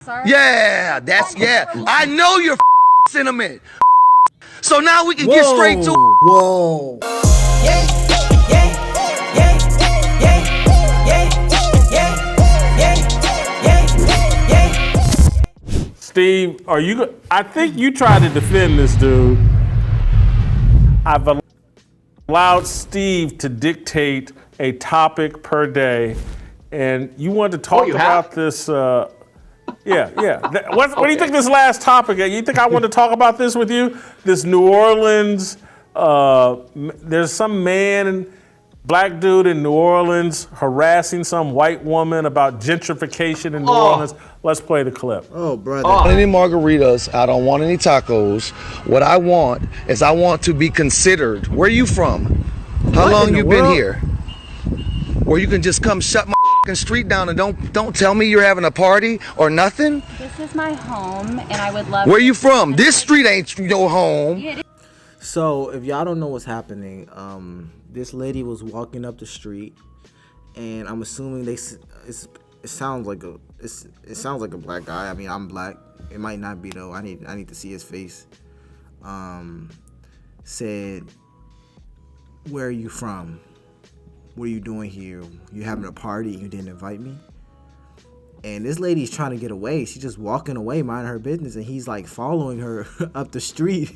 Sir? Yeah, I know you're sentiment. So now we can get straight to. Whoa. Steve, are you? I think you tried to defend this dude. I've allowed Steve to dictate a topic per day, and you wanted to talk about this. Yeah. What do you think this last topic? You think I want to talk about this with you? This New Orleans. There's some man, black dude in New Orleans harassing some white woman about gentrification in New Orleans. Let's play the clip. Oh, brother. I don't want any margaritas. I don't want any tacos. What I want is I want to be considered. Where are you from? How long you been here? Where you can just come shut my street down and don't tell me you're having a party or nothing? This is my home, and I would love. Where you from? This street ain't your home. So if y'all don't know what's happening, this lady was walking up the street, and I'm assuming it sounds like a black guy. I mean, I'm black. It might not be though. I need to see his face. Said, "Where are you from? What are you doing here? You having a party? You didn't invite me?" And this lady's trying to get away. She's just walking away, minding her business, and he's like following her up the street.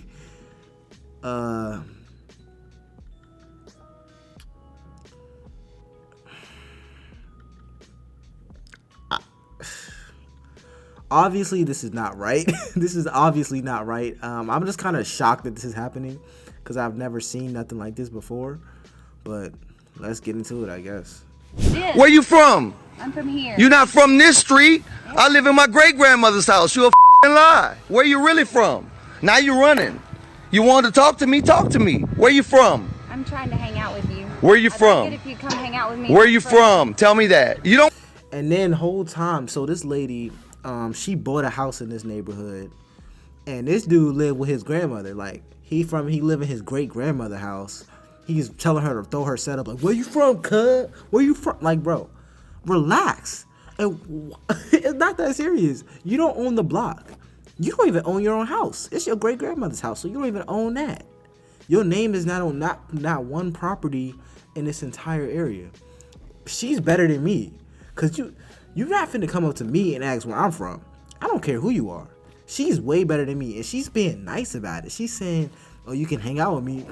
Obviously, this is not right. This is obviously not right. I'm just kind of shocked that this is happening because I've never seen nothing like this before. But let's get into it, I guess. Where you from? I'm from here. You're not from this street. I live in my great-grandmother's house. You a lie. Where you really from? Now you're running. You want to talk to me? Talk to me. Where you from? I'm trying to hang out with you. Where you from? I'd like it if you come hang out with me. Where you from? Tell me that. You don't. And then whole time, so this lady, she bought a house in this neighborhood, and this dude lived with his grandmother. Like he lived in his great grandmother's house. He's telling her to throw her setup. Like, where you from, cuz? Where you from? Like, bro, relax. And it's not that serious. You don't own the block. You don't even own your own house. It's your great grandmother's house, so you don't even own that. Your name is not on not one property in this entire area. She's better than me, cause you're not finna come up to me and ask where I'm from. I don't care who you are. She's way better than me, and she's being nice about it. She's saying, "Oh, you can hang out with me."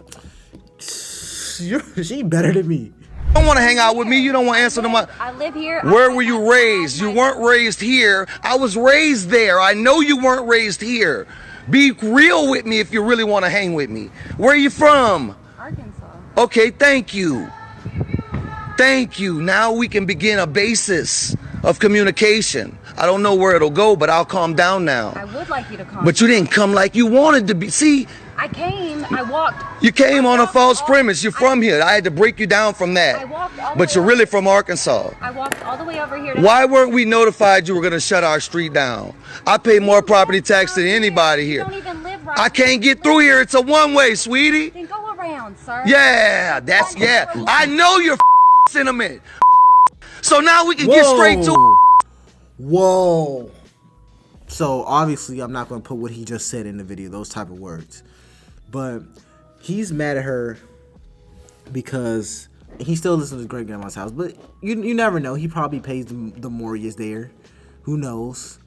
She better than me. You don't want to hang out with me. You don't want to answer to my. I live here. Where were you raised? You weren't raised here. I was raised there. I know you weren't raised here. Be real with me if you really want to hang with me. Where are you from? Arkansas. Okay, thank you. Thank you. Now we can begin a basis of communication. I don't know where it'll go, but I'll calm down now. I would like you to come. But you didn't come like you wanted to be. See? I came. I walked. You came on a false premise. You're from here. I had to break you down from that. I walked all the But way you're over. really from Arkansas. I walked all the way over here. Why weren't we notified you were going to shut our street down? I pay more property tax than anybody You here. don't even live right I can't get through here. It's a one-way, sweetie. Then go around, sir. Yeah, I know you're sentiment. So now we can get straight to. Whoa. So obviously I'm not going to put what he just said in the video, those type of words. But he's mad at her because he still listens to his great grandma's house. But you never know. He probably pays the mortgage there. Who knows?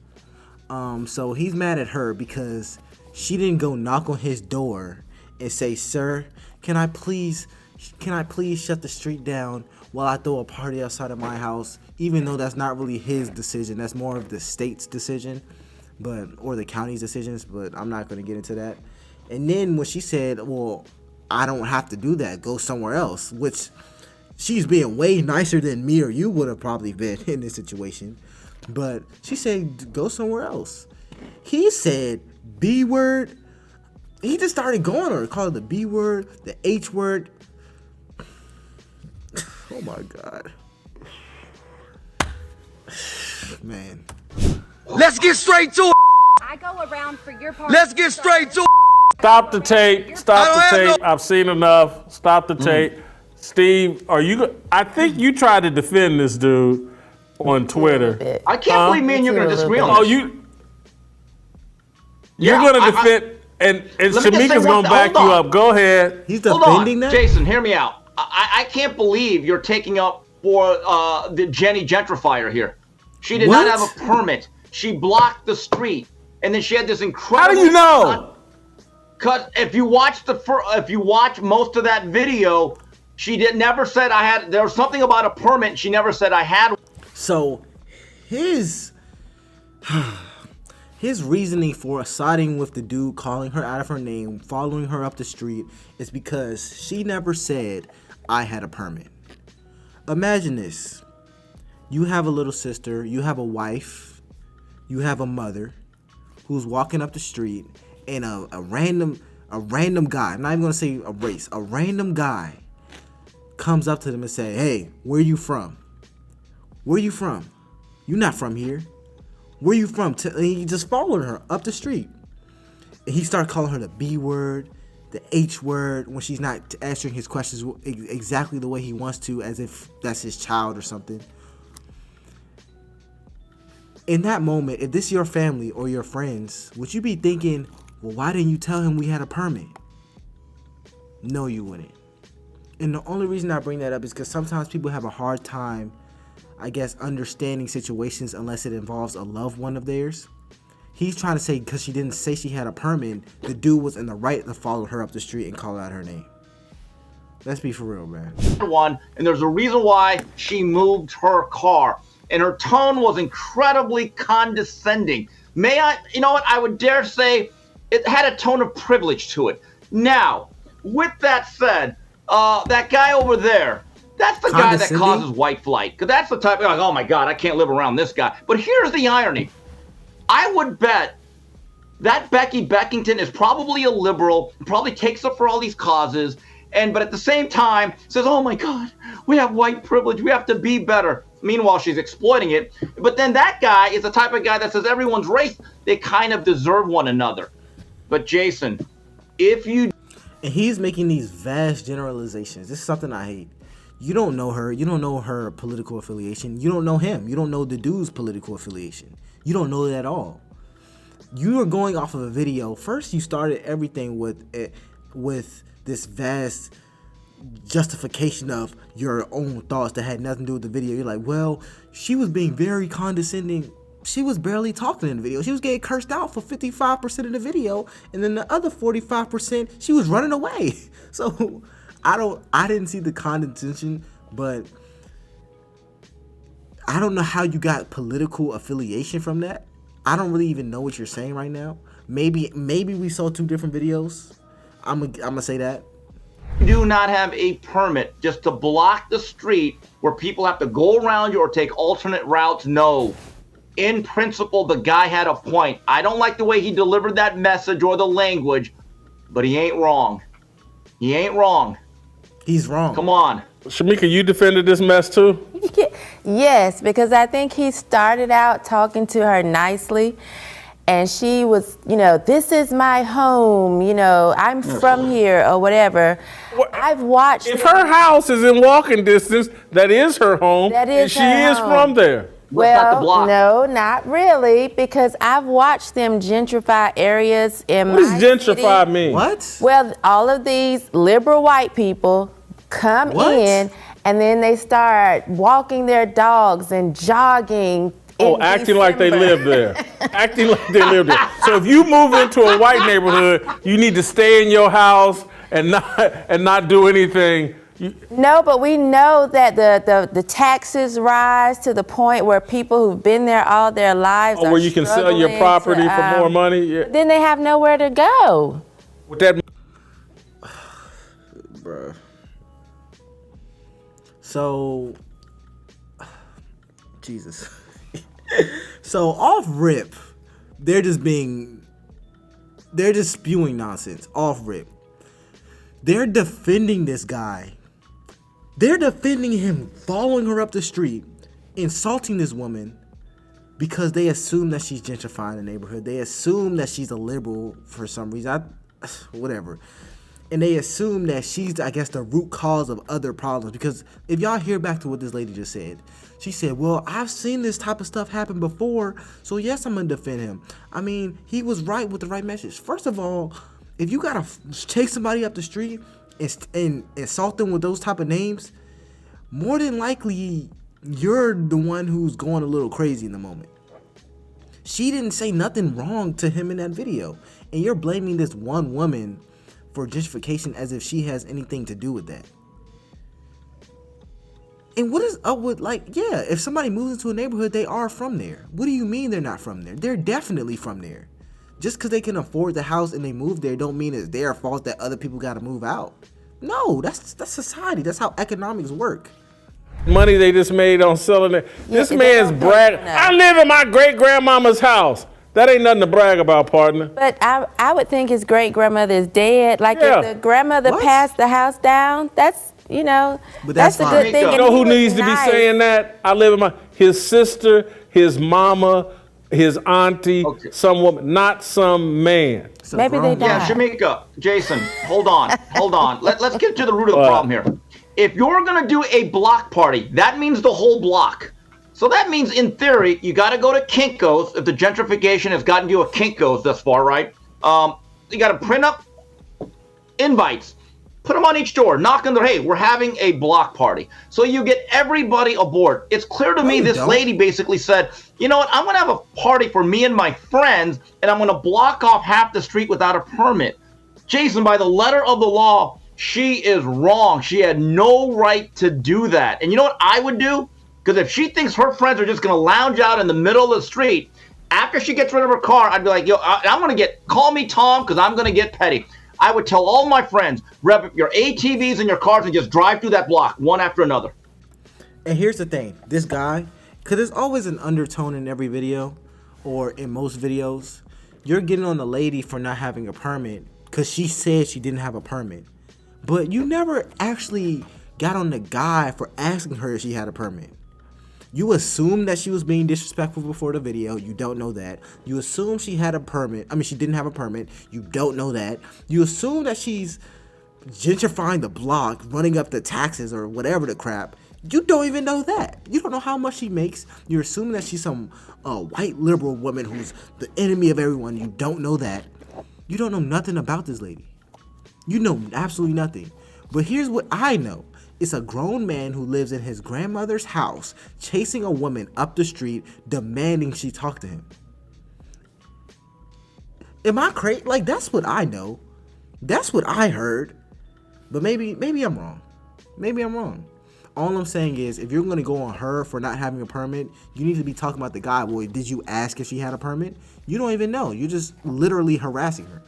So he's mad at her because she didn't go knock on his door and say, "Sir, can I please shut the street down while I throw a party outside of my house?" Even though that's not really his decision. That's more of the state's decision, or the county's decisions. But I'm not going to get into that. And then when she said, "Well, I don't have to do that. Go somewhere else," which she's being way nicer than me or you would have probably been in this situation. But she said, "Go somewhere else." He said, "B word." He just started going on her, called it the B word, the H word. Oh my God. Man. Let's get straight to it. I go around for your party. Let's get straight to it. Stop the tape. Stop the tape. no- I've seen enough. Stop the tape. Steve, are you? I think you tried to defend this dude on Twitter. I can't believe me and you're going to disagree on this. Oh, you? You're Yeah, gonna defend, and Let me just say Shamika's one gonna thing. back Hold you on. up. Go ahead. He's Hold defending on, that. Jason, hear me out. I can't believe you're taking up for the Jenny gentrifier here. She did not What? have a permit. She blocked the street, and then she had this How incredible. do you know? Because if you watch most of that video, she never said I had. There was something about a permit. She never said I had. So his reasoning for siding with the dude, calling her out of her name, following her up the street, is because she never said I had a permit. Imagine this. You have a little sister, you have a wife, you have a mother who's walking up the street, and a random guy, I'm not even gonna say a race, a random guy comes up to them and say, hey, where you from? Where you from? You're not from here. Where you from? And he just followed her up the street. And he started calling her the B word, the H word, when she's not answering his questions exactly the way he wants to, as if that's his child or something. In that moment, if this is your family or your friends, would you be thinking, well, why didn't you tell him we had a permit? No, you wouldn't. And the only reason I bring that up is because sometimes people have a hard time, I guess, understanding situations unless it involves a loved one of theirs. He's trying to say because she didn't say she had a permit, the dude was in the right to follow her up the street and call out her name. Let's be for real, man. One, and there's a reason why she moved her car, and her tone was incredibly condescending. You know what, I would dare say it had a tone of privilege to it. Now, with that said, that guy over there, that's the guy that causes white flight, because that's the type of, like, oh my God, I can't live around this guy. But here's the irony. I would bet that Becky Beckington is probably a liberal, probably takes up for all these causes, but at the same time says, oh my God, we have white privilege, we have to be better. Meanwhile, she's exploiting it. But then that guy is the type of guy that says everyone's race, they kind of deserve one another. But Jason, if you... And he's making these vast generalizations. This is something I hate. You don't know her. You don't know her political affiliation. You don't know him. You don't know the dude's political affiliation. You don't know that at all. You are going off of a video. First, you started everything with this vast justification of your own thoughts that had nothing to do with the video. You're like, well, she was being very condescending. She was barely talking in the video. She was getting cursed out for 55% of the video, and then the other 45%, she was running away. So I didn't see the condescension, but I don't know how you got political affiliation from that. I don't really even know what you're saying right now. Maybe we saw two different videos. I'm gonna say that. Do not have a permit just to block the street where people have to go around you or take alternate routes. No. In principle, the guy had a point. I don't like the way he delivered that message or the language, but he ain't wrong. He ain't wrong. He's wrong. Come on. Shamika, you defended this mess too? Yes, because I think he started out talking to her nicely, and she was, this is my home, I'm from here or whatever. I've watched. If her house is in walking distance, that is her home, That and is she her is home. from there. Well, no, not really, because I've watched them gentrify areas in What does my gentrify city. mean? What? Well, all of these liberal white people come in, and then they start walking their dogs and jogging. Oh, acting like they live there. Acting like they live there. So if you move into a white neighborhood, you need to stay in your house and not do anything. No, but we know that the taxes rise to the point where people who've been there all their lives are where you can sell your struggling property to, for more money. Yeah. Then they have nowhere to go. With that, Bruh. So, Jesus. So off rip, they're just spewing nonsense off rip. They're defending this guy. They're defending him, following her up the street, insulting this woman because they assume that she's gentrifying the neighborhood. They assume that she's a liberal for some reason. Whatever. And they assume that she's, I guess, the root cause of other problems. Because if y'all hear back to what this lady just said, She said, well, I've seen this type of stuff happen before, so yes, I'm gonna defend him. I mean, he was right with the right message. First of all, if you gotta chase somebody up the street and insult them with those type of names, more than likely you're the one who's going a little crazy in the moment. She didn't say nothing wrong to him in that video, and you're blaming this one woman for gentrification as if she has anything to do with that. And what is up with, like, yeah, if somebody moves into a neighborhood, they are from there. What do you mean they're not from there? They're definitely from there. Just because they can afford the house and they move there don't mean it's their fault that other people got to move out. No, that's society. That's how economics work. Money they just made on selling it. Yeah, This they man's don't brag. know. I live in my great-grandmama's house. That ain't nothing to brag about, partner. But I would think his great grandmother is dead. Like Yeah. if the grandmother What? passed the house down, that's, you know, But that's that's a good fine. thing. You You And know he who was needs to be nice. saying that? I live in my, his sister, his mama, his auntie, Okay. some woman, not some man. It's a Maybe they grown- Yeah, died. Shamika, Jason, hold on. Let's get to the root of the problem here. If you're gonna do a block party, that means the whole block. So that means, in theory, you got to go to Kinko's if the gentrification has gotten you a Kinko's thus far, right? You got to print up invites, put them on each door, knock on their, hey, we're having a block party. So you get everybody aboard. It's clear to me you this don't. lady basically said, you know what, I'm going to have a party for me and my friends, and I'm going to block off half the street without a permit. Jason, by the letter of the law, she is wrong. She had no right to do that. And you know what I would do? Because if she thinks her friends are just going to lounge out in the middle of the street, after she gets rid of her car, I'd be like, yo, I'm going to call me Tom because I'm going to get petty. I would tell all my friends, rev up your ATVs and your cars and just drive through that block one after another. And here's the thing, this guy, because there's always an undertone in every video, or in most videos, you're getting on the lady for not having a permit because she said she didn't have a permit. But you never actually got on the guy for asking her if she had a permit. You assume that she was being disrespectful before the video. You don't know that. You assume she had a permit. I mean, she didn't have a permit. You don't know that. You assume that she's gentrifying the block, running up the taxes or whatever the crap. You don't even know that. You don't know how much she makes. You're assuming that she's some white liberal woman who's the enemy of everyone. You don't know that. You don't know nothing about this lady. You know absolutely nothing. But here's what I know. It's a grown man who lives in his grandmother's house, chasing a woman up the street, demanding she talk to him. Am I crazy? Like, that's what I know. That's what I heard. But maybe I'm wrong. Maybe I'm wrong. All I'm saying is, if you're going to go on her for not having a permit, you need to be talking about the guy. Well, did you ask if she had a permit? You don't even know. You're just literally harassing her.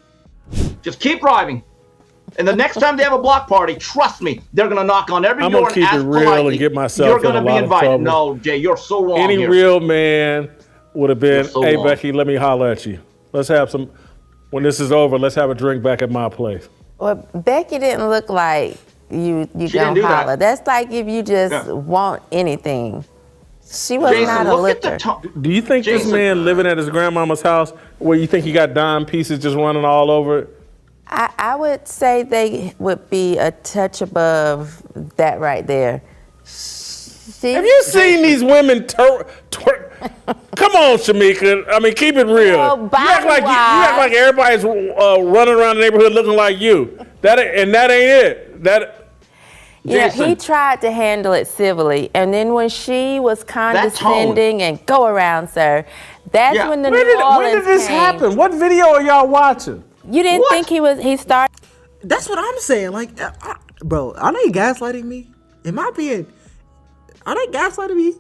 Just keep driving. And the next time they have a block party, trust me, they're going to knock on every I'm door gonna and keep ask it real politely. and get myself You're in gonna a be lot of invited. trouble. No, Jay, you're so wrong Any here. real man would have been, You're so hey, wrong. Becky, let me holler at you. Let's have some, when this is over, let's have a drink back at my place. Well, Becky didn't look like you didn't gonna do that. holler. That's like if you just Yeah. want anything. She was Jason, not a look at the looker. tone. Do you think this Jason. man living at his grandmama's house, where you think he got dime pieces just running all over it? I would say they would be a touch above that right there. Have you seen these women twerk? Come on, Shamika. I mean, keep it real. Well, you act like you act like everybody's running around the neighborhood looking like you. That ain't it. Yeah, Jason. he tried to handle it civilly, and then when she was tone. condescending and go around, sir, that's Yeah. when the When New did Orleans this came. happen? What video are y'all watching? You didn't What? think he started? That's what I'm saying. Like, bro, are they gaslighting me? Are they gaslighting me?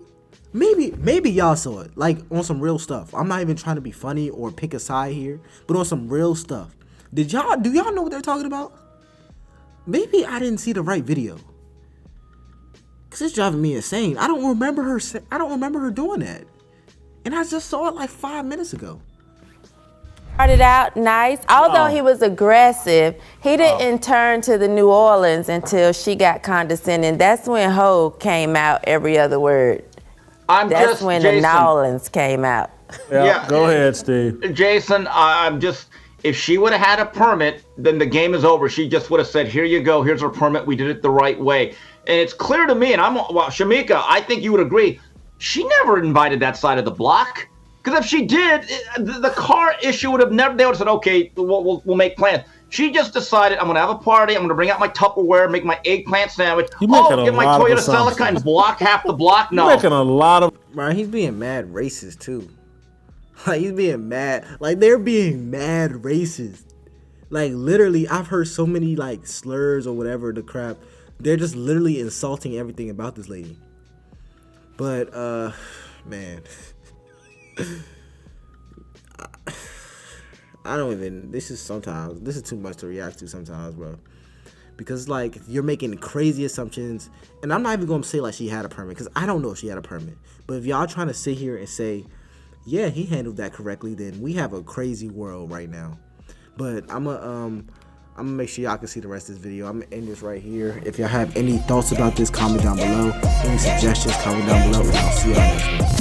Maybe y'all saw it, like, on some real stuff. I'm not even trying to be funny or pick a side here, but on some real stuff. Do y'all know what they're talking about? Maybe I didn't see the right video. Cause it's driving me insane. I don't remember her doing that. And I just saw it like 5 minutes ago. Started out nice, although he was aggressive. He didn't turn to the New Orleans until she got condescending. That's when Ho came out every other word. That's when the New Orleans came out. Yeah. Go ahead, Steve. Jason, if she would have had a permit, then the game is over. She just would have said, here you go, here's her permit, we did it the right way. And it's clear to me, and Shamika, I think you would agree, she never invited that side of the block. Because if she did, the car issue would have never. They would have said, "Okay, we'll make plans." She just decided, "I'm going to have a party. I'm going to bring out my Tupperware, make my eggplant sandwich. Get my Toyota Celica and block half the block." No, You're making a lot of. Right, he's being mad racist too. Like he's being mad. Like they're being mad racist. Like literally, I've heard so many like slurs or whatever the crap. They're just literally insulting everything about this lady. But man, I don't even. This is too much to react to sometimes, bro. Because like you're making crazy assumptions, and I'm not even gonna say like she had a permit because I don't know if she had a permit. But if y'all trying to sit here and say, yeah, he handled that correctly, then we have a crazy world right now. But I'm gonna make sure y'all can see the rest of this video. I'm gonna end this right here. If y'all have any thoughts about this, comment down below. Any suggestions, comment down below, and I'll see y'all next week.